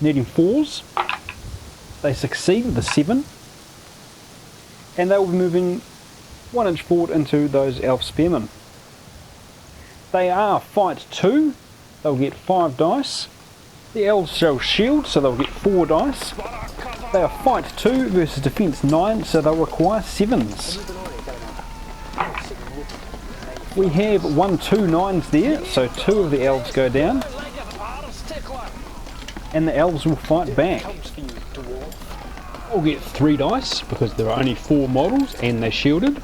Needing 4s. They succeed with a 7. And they will be moving 1 inch forward into those elf spearmen. They are fight 2. They'll get 5 dice. The elves shall shield, so they'll get 4 dice. They are fight 2 versus defense 9, so they'll require 7s. We have 1, 2 9s there, so 2 of the elves go down. And the elves will fight back. I'll get 3 dice because there are only 4 models and they're shielded.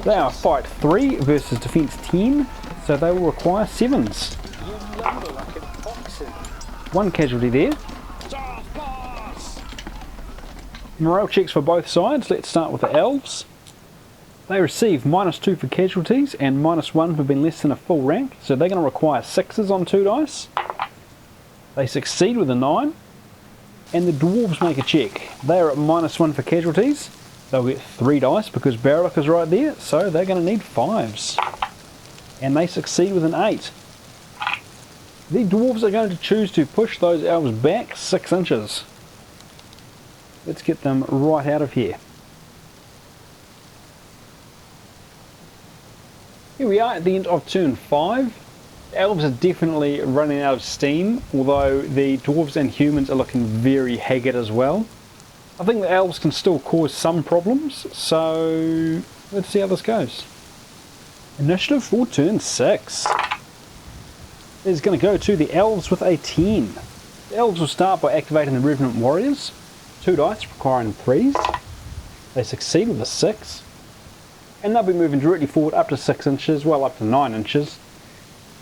They are fight 3 versus defense 10, so they will require 7s. 1 casualty there. Morale checks for both sides. Let's start with the elves. They receive -2 for casualties and -1 for being less than a full rank, so they're going to require 6s on 2 dice. They succeed with a 9. And the dwarves make a check. They are at -1 for casualties. They'll get 3 dice because Baradoc is right there, so they're going to need 5s. And they succeed with an 8. The dwarves are going to choose to push those elves back 6 inches. Let's get them right out of here. Here we are at the end of turn 5. The elves are definitely running out of steam, although the dwarves and humans are looking very haggard as well. I think the elves can still cause some problems, so let's see how this goes. Initiative for turn 6 is going to go to the elves with a 10. The elves will start by activating the Revenant Warriors. 2 dice requiring 3s. They succeed with a 6. And they'll be moving directly forward up to 6 inches, well up to 9 inches,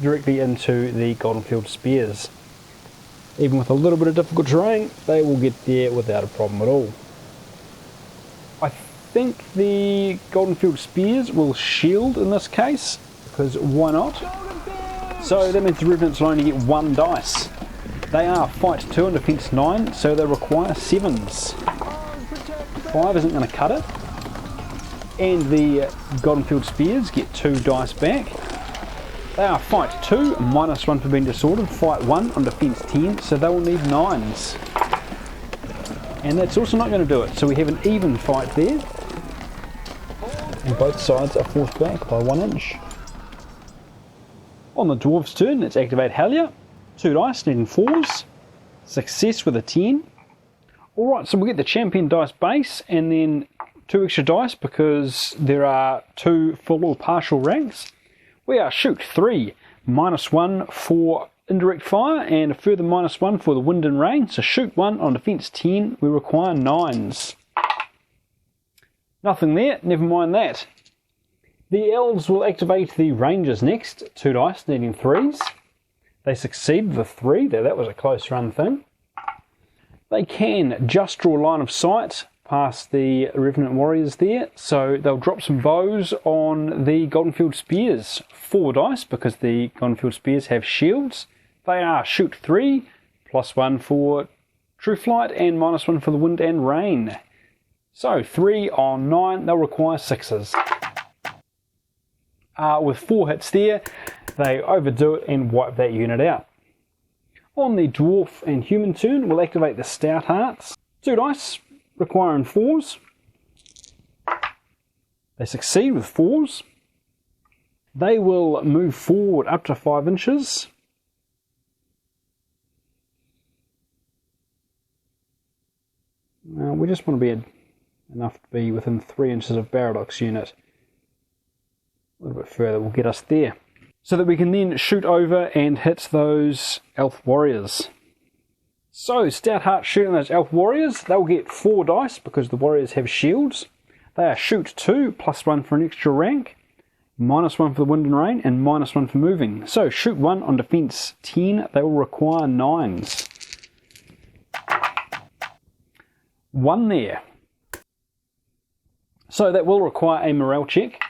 directly into the Goldenfield Spears. Even with a little bit of difficult terrain, they will get there without a problem at all. I think the Goldenfield Spears will shield in this case, because why not? So that means the Revenants will only get 1 dice. They are fight 2 and defense 9, so they require 7s. 5 isn't going to cut it. And the Goldenfield Spears get 2 dice back. They are fight 2, -1 for being disordered, fight 1 on defense 10, so they will need 9s. And that's also not going to do it, so we have an even fight there. And both sides are forced back by 1 inch. On the Dwarf's turn, let's activate Halia. 2 dice, needing 4s. Success with a 10. Alright, so we'll get the champion dice base, and then 2 extra dice because there are 2 full or partial ranks. We are shoot 3, -1 for indirect fire, and a further -1 for the wind and rain. So shoot 1 on defense 10, we require 9s. Nothing there, never mind that. The elves will activate the rangers next. 2 dice, needing 3s. They succeed with a 3, that was a close run thing. They can just draw line of sight past the Revenant Warriors there, so they'll drop some bows on the Goldenfield Spears. 4 dice because the Goldenfield Spears have shields. They are shoot 3, +1 for true flight and -1 for the wind and rain. So 3 on 9, they'll require 6s. With 4 hits there, they overdo it and wipe that unit out. On the Dwarf and Human turn, we'll activate the Stout Hearts. 2 dice, requiring 4s. They succeed with 4s. They will move forward up to 5 inches. We just want to be enough to be within 3 inches of Baradoc's unit. A little bit further will get us there, so that we can then shoot over and hit those elf warriors. So Stout Heart shooting those elf warriors, they'll get 4 dice because the warriors have shields. They are shoot 2, +1 for an extra rank, -1 for the wind and rain, and -1 for moving. So shoot 1 on defense 10, they will require 9s. 1 there. So that will require a morale check.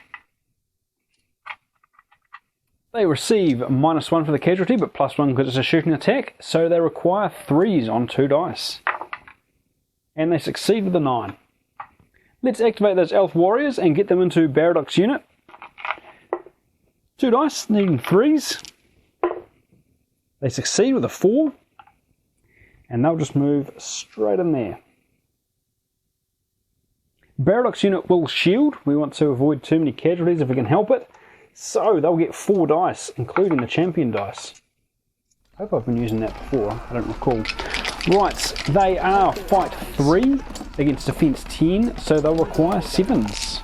They receive -1 for the casualty, but +1 because it's a shooting attack, so they require 3s on 2 dice. And they succeed with a 9. Let's activate those elf warriors and get them into Baradox unit. 2 dice, needing 3s. They succeed with a 4. And they'll just move straight in there. Baradox unit will shield. We want to avoid too many casualties if we can help it. So they'll get 4 dice, including the champion dice. I hope I've been using that before, I don't recall. Right, they are fight 3 against defense 10, so they'll require 7s.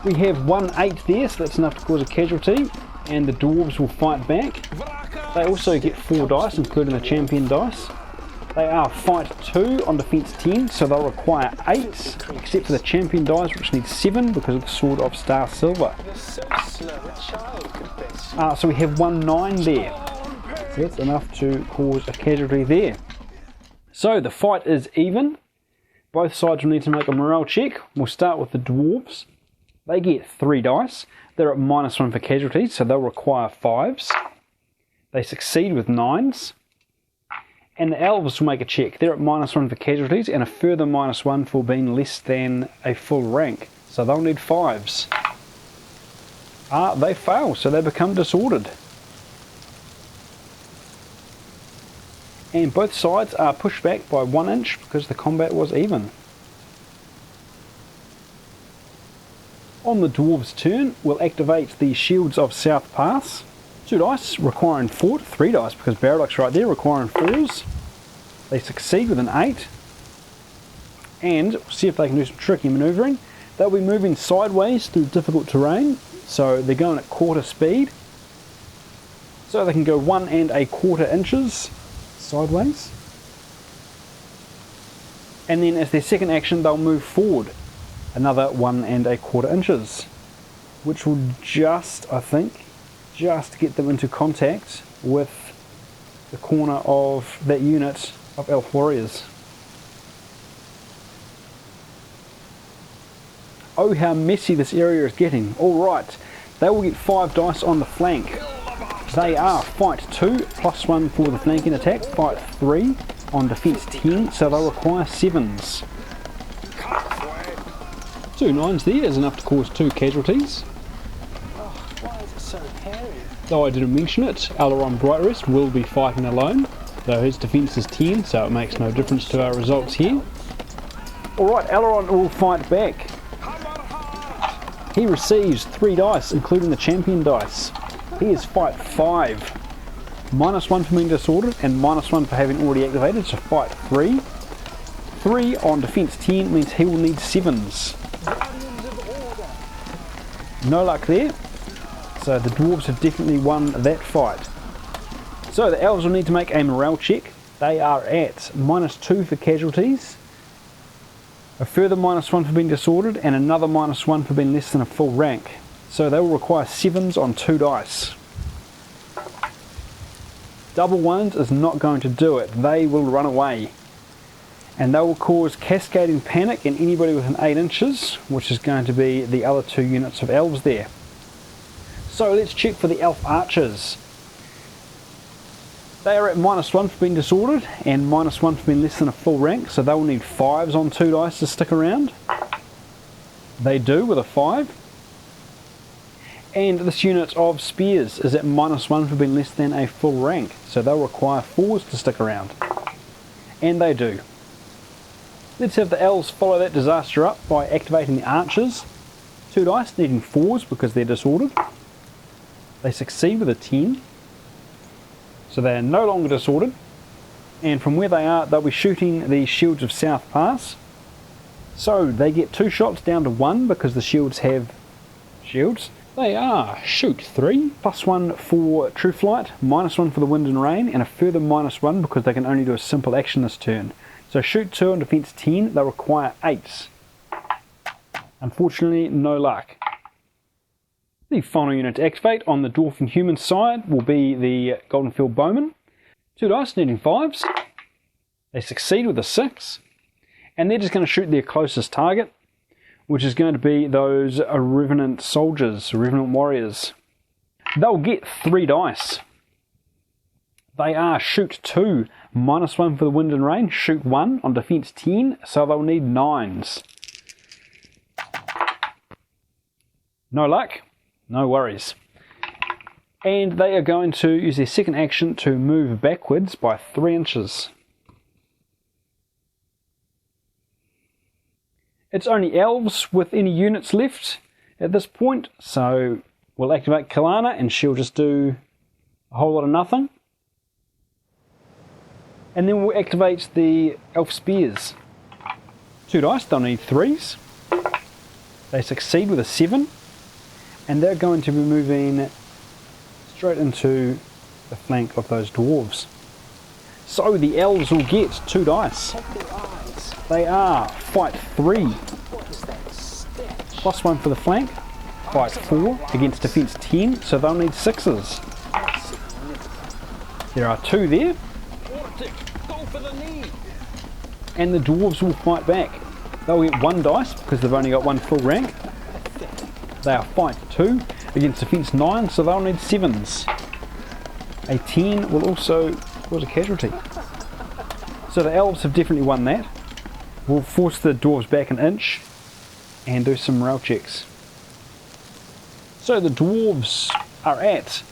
We have 1 8 there, so that's enough to cause a casualty, and the dwarves will fight back. They also get 4 dice, including the champion dice. They are fight 2 on defense 10, so they'll require 8, except for the champion dice, which needs 7 because of the Sword of Star Silver. So we have 1 9 there. So that's enough to cause a casualty there. So the fight is even. Both sides will need to make a morale check. We'll start with the dwarves. They get 3 dice. They're at -1 for casualties, so they'll require 5s. They succeed with 9s. And the elves will make a check. They're at -1 for casualties and a further -1 for being less than a full rank. So they'll need 5s. They fail, so they become disordered. And both sides are pushed back by 1 inch because the combat was even. On the dwarves' turn, we'll activate the Shields of South Pass. 2 dice, requiring 4, 3 dice because Baradox right there, requiring 4s. They succeed with an 8. And we'll see if they can do some tricky manoeuvring. They'll be moving sideways through difficult terrain, so they're going at quarter speed. So they can go 1 1/4 inches sideways. And then as their second action, they'll move forward another 1 1/4 inches, which will just, I think, just get them into contact with the corner of that unit of elf warriors. Oh, how messy this area is getting. Alright, they will get 5 dice on the flank. They are fight 2, +1 for the flanking attack, fight 3 on defense 10, so they'll require 7s. 2 9s there is enough to cause 2 casualties. Why is it so hairy? Though I didn't mention it, Aileron Brightrest will be fighting alone, though his defense is 10, so it makes no difference to our results here. Alright, Aileron will fight back. He receives 3 dice, including the champion dice. He is fight 5. -1 for being disordered and -1 for having already activated, so fight 3. 3 on defense 10 means he will need 7s. No luck there. So the dwarves have definitely won that fight. So the elves will need to make a morale check. They are at -2 for casualties, a further -1 for being disordered, and another -1 for being less than a full rank. So they will require 7s on 2 dice. Double 1s is not going to do it. They will run away. And they will cause cascading panic in anybody within 8 inches, which is going to be the other 2 units of elves there. So let's check for the elf archers. They are at -1 for being disordered and -1 for being less than a full rank, so they will need 5s on 2 dice to stick around. They do with a 5. And this unit of spears is at -1 for being less than a full rank, so they'll require 4s to stick around. And they do. Let's have the elves follow that disaster up by activating the archers. 2 dice, needing 4s because they're disordered. They succeed with a 10. So they are no longer disordered. And from where they are, they'll be shooting the Shields of South Pass. So they get 2 shots down to 1 because the shields have shields. They are shoot 3, +1 for True Flight, -1 for the Wind and Rain, and a further -1 because they can only do a simple action this turn. So shoot 2 on defense 10, they require 8s. Unfortunately, no luck. The final unit to activate on the Dwarf and Human side will be the Goldenfield Bowmen. 2 dice, needing 5s. They succeed with a 6. And they're just going to shoot their closest target, which is going to be those Revenant soldiers, Revenant warriors. They'll get 3 dice. They are shoot 2, -1 for the wind and rain, shoot 1 on defense 10, so they'll need 9s. No luck, no worries. And they are going to use their second action to move backwards by 3 inches. It's only elves with any units left at this point, so we'll activate Kalana and she'll just do a whole lot of nothing. And then we'll activate the elf spears. 2 dice, they'll need 3s. They succeed with a 7. And they're going to be moving straight into the flank of those dwarves. So the elves will get 2 dice. They are fight 3. +1 for the flank. Fight 4 against defense 10, so they'll need 6s. There are 2 there. And the dwarves will fight back. They'll get 1 dice because they've only got 1 full rank. They are fight 2 against defense 9, so they'll need 7s. A 10 will also cause a casualty. So the elves have definitely won that. We'll force the dwarves back an inch and do some morale checks. So the dwarves are at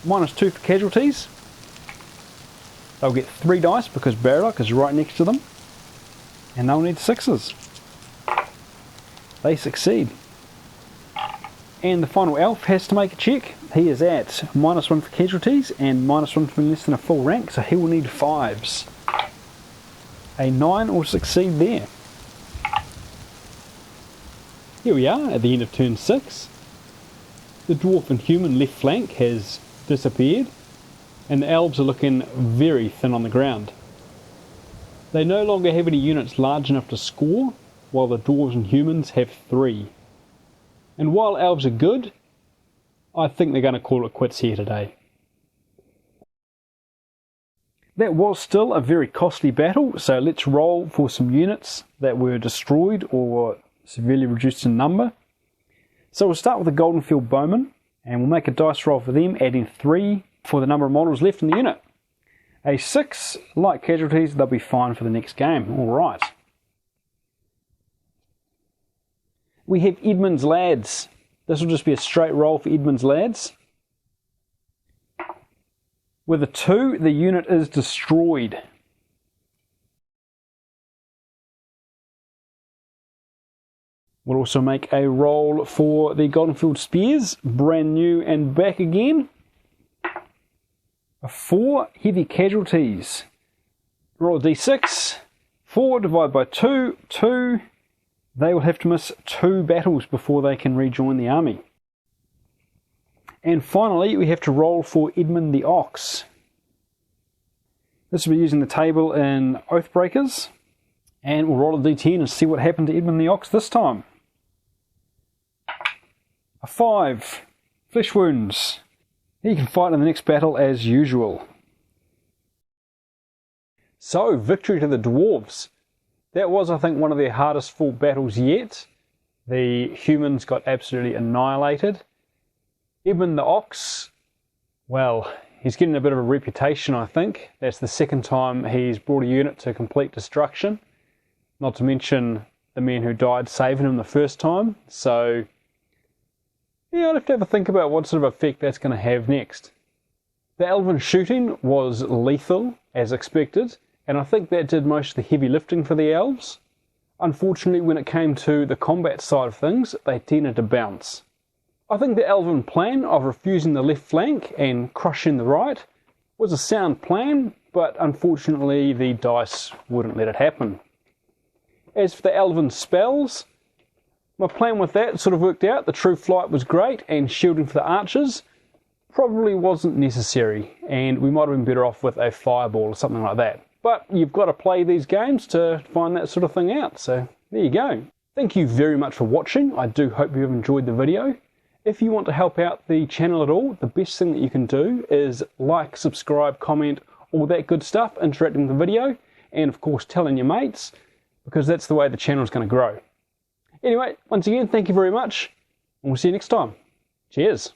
-2 for casualties. They'll get 3 dice because Bardock is right next to them. And they'll need 6s. They succeed. And the final elf has to make a check. He is at -1 for casualties and -1 for less than a full rank, so he will need 5s. A 9 will succeed there. Here we are at the end of turn 6. The dwarf and human left flank has disappeared, and the elves are looking very thin on the ground. They no longer have any units large enough to score, while the dwarves and humans have 3. And while elves are good, I think they're going to call it quits here today. That was still a very costly battle, so let's roll for some units that were destroyed or severely reduced in number. So we'll start with the Goldenfield Bowmen, and we'll make a dice roll for them, adding 3 for the number of models left in the unit. A 6, light casualties, they'll be fine for the next game. Alright. We have Edmund's Lads. This will just be a straight roll for Edmund's Lads. With a 2, the unit is destroyed. We'll also make a roll for the Goldenfield Spears, brand new and back again. A 4, heavy casualties. Roll a d6. 4 divided by 2, 2. They will have to miss 2 battles before they can rejoin the army. And finally, we have to roll for Edmund the Ox. This will be using the table in Oathbreakers. And we'll roll a d10 and see what happened to Edmund the Ox this time. A 5. Flesh wounds. He can fight in the next battle as usual. So, victory to the Dwarves. That was, I think, one of their hardest fought battles yet. The humans got absolutely annihilated. Edmund the Ox, well, he's getting a bit of a reputation, I think. That's the second time he's brought a unit to complete destruction. Not to mention the men who died saving him the first time. So, yeah, I'll have a think about what sort of effect that's going to have next. The elven shooting was lethal, as expected, and I think that did most of the heavy lifting for the elves. Unfortunately, when it came to the combat side of things, they tended to bounce. I think the elven plan of refusing the left flank and crushing the right was a sound plan, but unfortunately the dice wouldn't let it happen. As for the elven spells, my plan with that sort of worked out. The true flight was great, and shielding for the archers probably wasn't necessary, and we might have been better off with a fireball or something like that. But you've got to play these games to find that sort of thing out, so there you go. Thank you very much for watching. I do hope you've enjoyed the video. If you want to help out the channel at all, the best thing that you can do is like, subscribe, comment, all that good stuff, interacting with the video, and of course telling your mates. because that's the way the channel is going to grow. Anyway, once again, thank you very much, and we'll see you next time. Cheers.